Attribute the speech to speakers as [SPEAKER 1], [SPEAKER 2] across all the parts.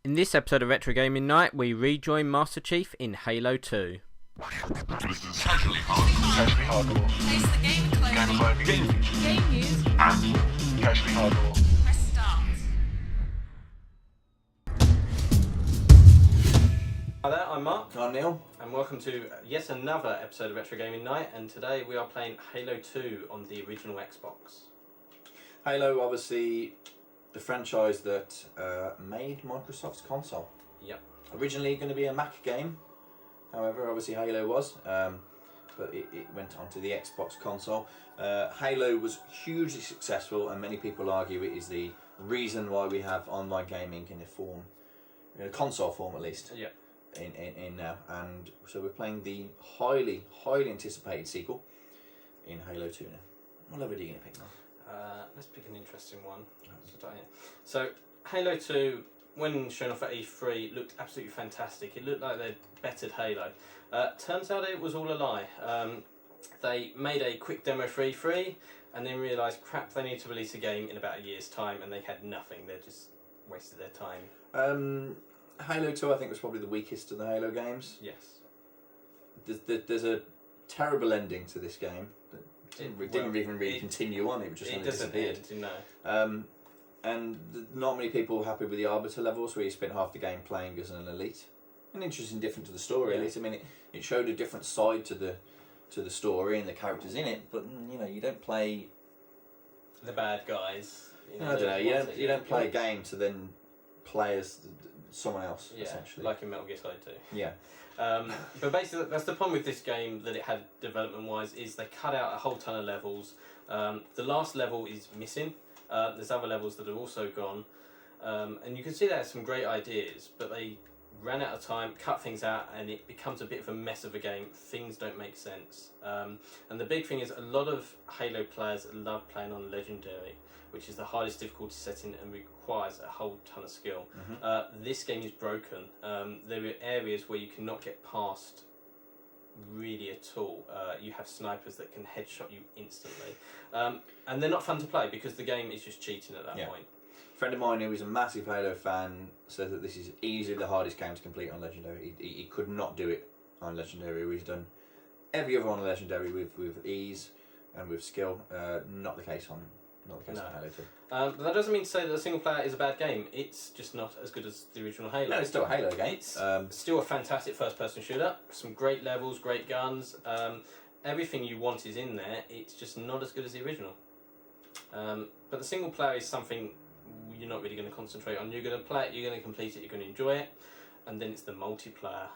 [SPEAKER 1] In this episode of Retro Gaming Night, we rejoin Master Chief in Halo 2.
[SPEAKER 2] This is casually hardcore.
[SPEAKER 3] Place the game close.
[SPEAKER 2] Game of
[SPEAKER 3] Game news.
[SPEAKER 2] and casually hardcore.
[SPEAKER 3] Press start.
[SPEAKER 1] Hi there, I'm Mark,
[SPEAKER 4] I'm Neil.
[SPEAKER 1] and welcome to yet another episode of Retro Gaming Night, and today we are playing Halo 2 on the original Xbox.
[SPEAKER 4] Halo, obviously, the franchise that made Microsoft's console.
[SPEAKER 1] Yep.
[SPEAKER 4] Originally going to be a Mac game, however, obviously Halo was, but it went onto the Xbox console. Halo was hugely successful, and many people argue it is the reason why we have online gaming in a console form at least.
[SPEAKER 1] Yeah.
[SPEAKER 4] In now, and so we're playing the highly anticipated sequel in Halo 2 now. What level are you going to pick now?
[SPEAKER 1] Let's pick an interesting one. So, Halo 2, when shown off at E3, looked absolutely fantastic. It looked like they'd bettered Halo. Turns out it was all a lie. They made a quick demo for E3 and then realised, crap, they need to release a game in about a year's time, and they had nothing. They just wasted their time.
[SPEAKER 4] Halo 2, I think, was probably the weakest of the Halo games.
[SPEAKER 1] Yes.
[SPEAKER 4] There's a terrible ending to this game. It didn't even really continue on. It just kind of disappeared.
[SPEAKER 1] No.
[SPEAKER 4] And not many people were happy with the Arbiter levels, where you spent half the game playing as an elite. An interesting difference to the story, at least. I mean, it showed a different side to the story and the characters in it. But you don't play
[SPEAKER 1] The bad guys.
[SPEAKER 4] I don't know. You don't play a game to then play as someone else.
[SPEAKER 1] Yeah,
[SPEAKER 4] essentially.
[SPEAKER 1] like in Metal Gear Solid 2.
[SPEAKER 4] Yeah.
[SPEAKER 1] But basically, that's the problem with this game that it had development-wise, is they cut out a whole ton of levels. The last level is missing. There's other levels that are also gone. And you can see they had some great ideas, but they ran out of time, cut things out, and it becomes a bit of a mess of a game. Things don't make sense. And the big thing is, a lot of Halo players love playing on Legendary, which is the hardest difficulty setting and requires a whole ton of skill.
[SPEAKER 4] Mm-hmm.
[SPEAKER 1] This game is broken. There are areas where you cannot get past really at all. You have snipers that can headshot you instantly. And they're not fun to play because the game is just cheating at that point.
[SPEAKER 4] A friend of mine who is a massive Halo fan said that this is easily the hardest game to complete on Legendary. He could not do it on Legendary. He's done every other one on Legendary with ease and with skill. Not the case on Halo 2.
[SPEAKER 1] But that doesn't mean to say that the single player is a bad game. It's just not as good as the original Halo.
[SPEAKER 4] No, it's still a Halo game.
[SPEAKER 1] It's still a fantastic first-person shooter. Some great levels, great guns. Everything you want is in there. It's just not as good as the original. But the single player is something you're not really going to concentrate on. You're going to play it, you're going to complete it, you're going to enjoy it. And then it's the multiplayer.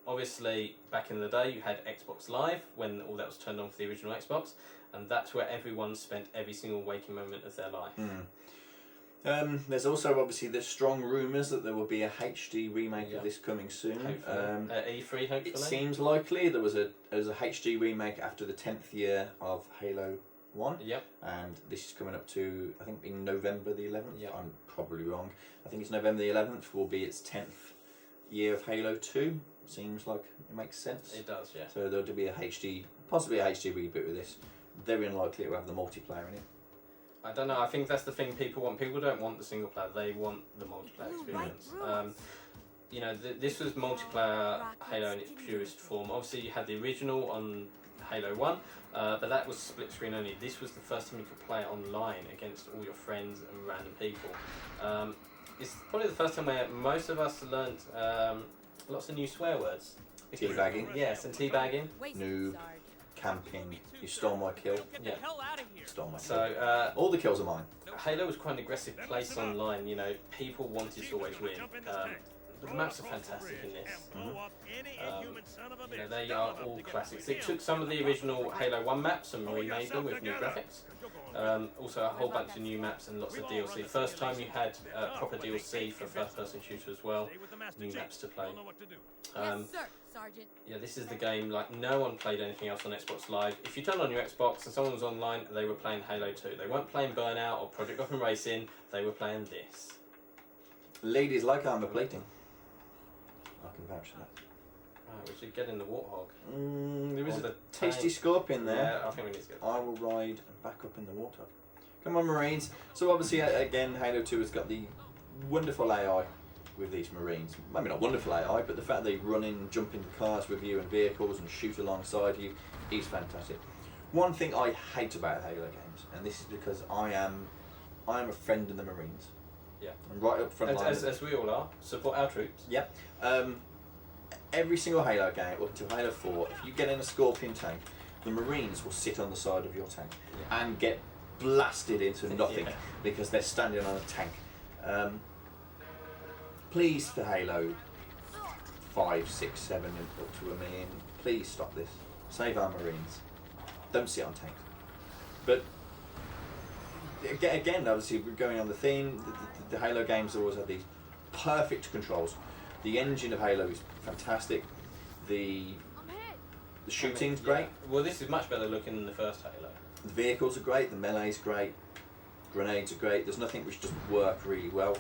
[SPEAKER 1] Obviously, back in the day, you had Xbox Live when all that was turned on for the original Xbox, and that's where everyone spent every single waking moment of their life.
[SPEAKER 4] There's also obviously the strong rumours that there will be a HD remake of this coming soon.
[SPEAKER 1] E3, hopefully.
[SPEAKER 4] It seems likely. There was a HD remake after the 10th year of Halo 1.
[SPEAKER 1] Yep.
[SPEAKER 4] And this is coming up to, I think, in November the 11th.
[SPEAKER 1] Yep.
[SPEAKER 4] I'm probably wrong. I think it's November the 11th will be its 10th year of Halo 2. Seems like it makes sense.
[SPEAKER 1] It does, yeah.
[SPEAKER 4] So there'll be possibly a HD reboot with this. Very unlikely it will have the multiplayer in it.
[SPEAKER 1] I don't know, I think that's the thing people want. People don't want the single player, they want the multiplayer experience. This was multiplayer Halo in its purest form. Obviously you had the original on Halo 1, but that was split screen only. This was the first time you could play online against all your friends and random people. It's probably the first time where most of us learnt lots of new swear words.
[SPEAKER 4] Teabagging.
[SPEAKER 1] Yes, and teabagging.
[SPEAKER 4] Noob. Camping. You stole my kill.
[SPEAKER 1] Yeah.
[SPEAKER 4] Stole my kill.
[SPEAKER 1] So
[SPEAKER 4] all the kills are mine.
[SPEAKER 1] Halo was quite an aggressive place online. People wanted to always win. The maps are fantastic in this. They are all classics. They took some of the original Halo 1 maps and remade them with new graphics. Also a whole bunch of new maps and lots of DLC. First time you had proper DLC for a first-person shooter as well. New maps to play. This is the game like no one played anything else on Xbox Live. If you turned on your Xbox and someone was online, they were playing Halo 2. They weren't playing Burnout or Project Gotham Racing, they were playing this.
[SPEAKER 4] Ladies like armor plating. I can vouch for that.
[SPEAKER 1] Right, we should get in the Warthog.
[SPEAKER 4] There is
[SPEAKER 1] Or
[SPEAKER 4] a tasty scorpion there.
[SPEAKER 1] Yeah, I think we need to go.
[SPEAKER 4] I will ride back up in the Warthog. Come on, Marines. So obviously, again, Halo 2 has got the wonderful AI with these Marines. Maybe not wonderful AI, but the fact they run in, jump into cars with you and vehicles and shoot alongside you is fantastic. One thing I hate about Halo games, and this is because I am a friend of the Marines.
[SPEAKER 1] Yeah.
[SPEAKER 4] I'm right up front line.
[SPEAKER 1] As we all are, support our troops.
[SPEAKER 4] Yep. Every single Halo game, up until Halo 4, if you get in a Scorpion tank, the Marines will sit on the side of your tank and get blasted into nothing because they're standing on a tank. Please, for Halo 5, 6, 7, and up to 1 million, please stop this. Save our Marines. Don't sit on tanks. But again, obviously, we're going on the theme. The Halo games always have these perfect controls. The engine of Halo is fantastic. The shooting's great.
[SPEAKER 1] Well, this is much better looking than the first Halo.
[SPEAKER 4] The vehicles are great. The melee's great. Grenades are great. There's nothing which doesn't work really well.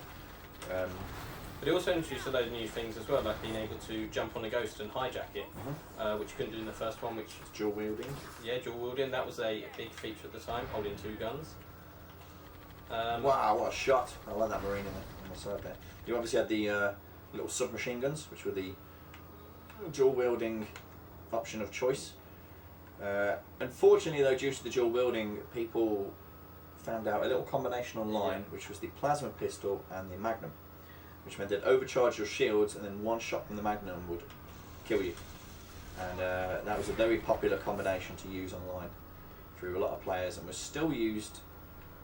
[SPEAKER 1] But it also introduced a load of new things as well, like being able to jump on a ghost and hijack it, which you couldn't do in the first one. Which
[SPEAKER 4] dual wielding.
[SPEAKER 1] Yeah, dual wielding. That was a big feature at the time, holding 2 guns.
[SPEAKER 4] Wow, what a shot! I like that Marine on the side there. You obviously had the little submachine guns, which were the dual wielding option of choice. Unfortunately, though, due to the dual wielding, people found out a little combination online, which was the plasma pistol and the Magnum, which meant they'd overcharge your shields, and then one shot from the Magnum would kill you. And that was a very popular combination to use online through a lot of players, and was still used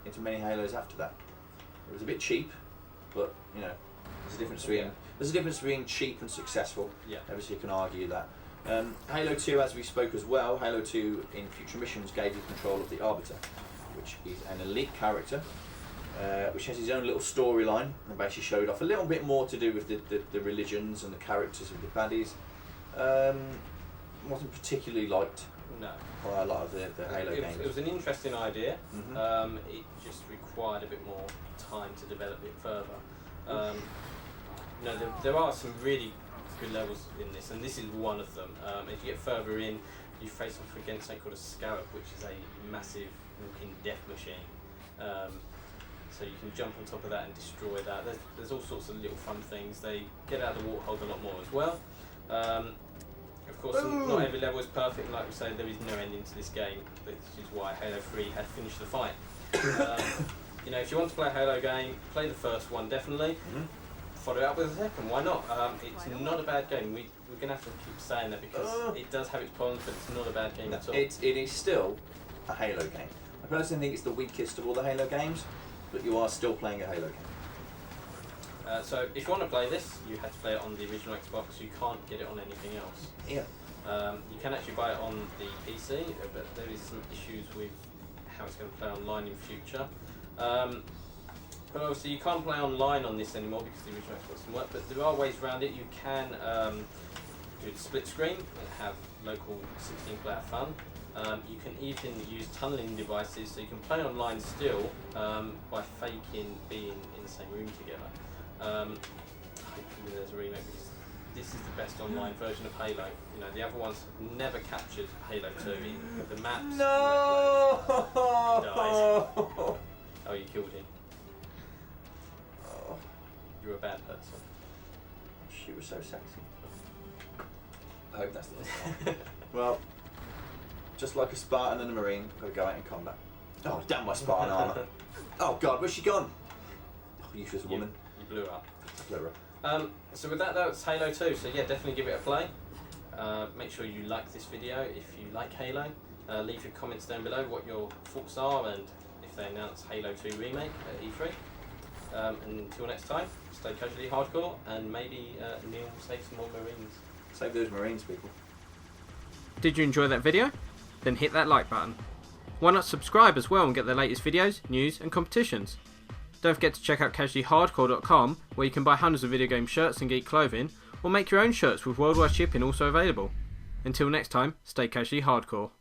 [SPEAKER 4] into many Halos after that. It was a bit cheap, but you know, there's a difference between cheap and successful.
[SPEAKER 1] Yeah.
[SPEAKER 4] Obviously, you can argue that. Halo 2, as we spoke as well, Halo 2 in future missions gave you control of the Arbiter, which is an elite character, which has his own little storyline, and basically showed off a little bit more to do with the religions and the characters of the baddies. Wasn't particularly liked by a lot of the Halo games.
[SPEAKER 1] It was an interesting idea. It just required a bit more time to develop it further. There are some really good levels in this, and this is one of them. As you get further in, you face off against something called a Scarab, which is a massive walking death machine. So you can jump on top of that and destroy that. There's all sorts of little fun things. They get out of the warthog a lot more as well. Of course, not every level is perfect. Like we say, there is no ending to this game, which is why Halo 3 had finished the fight. If you want to play a Halo game, play the first one definitely. Follow it up with a second. Why not? It's not a bad game. We're going to have to keep saying that because it does have its problems, but it's not a bad game at all.
[SPEAKER 4] It is still a Halo game. I personally think it's the weakest of all the Halo games, but you are still playing a Halo game.
[SPEAKER 1] So if you want to play this, you have to play it on the original Xbox. You can't get it on anything else.
[SPEAKER 4] Yeah.
[SPEAKER 1] You can actually buy it on the PC, but there is some issues with how it's going to play online in future. But obviously you can't play online on this anymore because the original Xbox doesn't work, but there are ways around it. You can do the split screen and have local 16-player fun. You can even use tunneling devices, so you can play online still by faking being in the same room together. Hopefully there's a remake because this is the best online version of Halo. The other ones have never captured Halo 2. The maps.
[SPEAKER 4] No!
[SPEAKER 1] Oh, you killed him. You're a bad person.
[SPEAKER 4] She was so sexy. I hope that's the one. Well, just like a Spartan and a Marine, I've got to go out in combat. Oh, damn my Spartan armour. Oh God, where's she gone? Oh, useless woman.
[SPEAKER 1] You blew up.
[SPEAKER 4] I blew her up.
[SPEAKER 1] So with that's Halo 2, so yeah, definitely give it a play. Make sure you like this video if you like Halo. Leave your comments down below what your thoughts are and if they announce Halo 2 Remake at E3. Until next time, stay casually hardcore and maybe Neil will save some more Marines.
[SPEAKER 4] Save those Marines, people.
[SPEAKER 5] Did you enjoy that video? Then hit that like button. Why not subscribe as well and get the latest videos, news and competitions? Don't forget to check out casuallyhardcore.com where you can buy hundreds of video game shirts and geek clothing, or make your own shirts with worldwide shipping also available. Until next time, stay casually hardcore.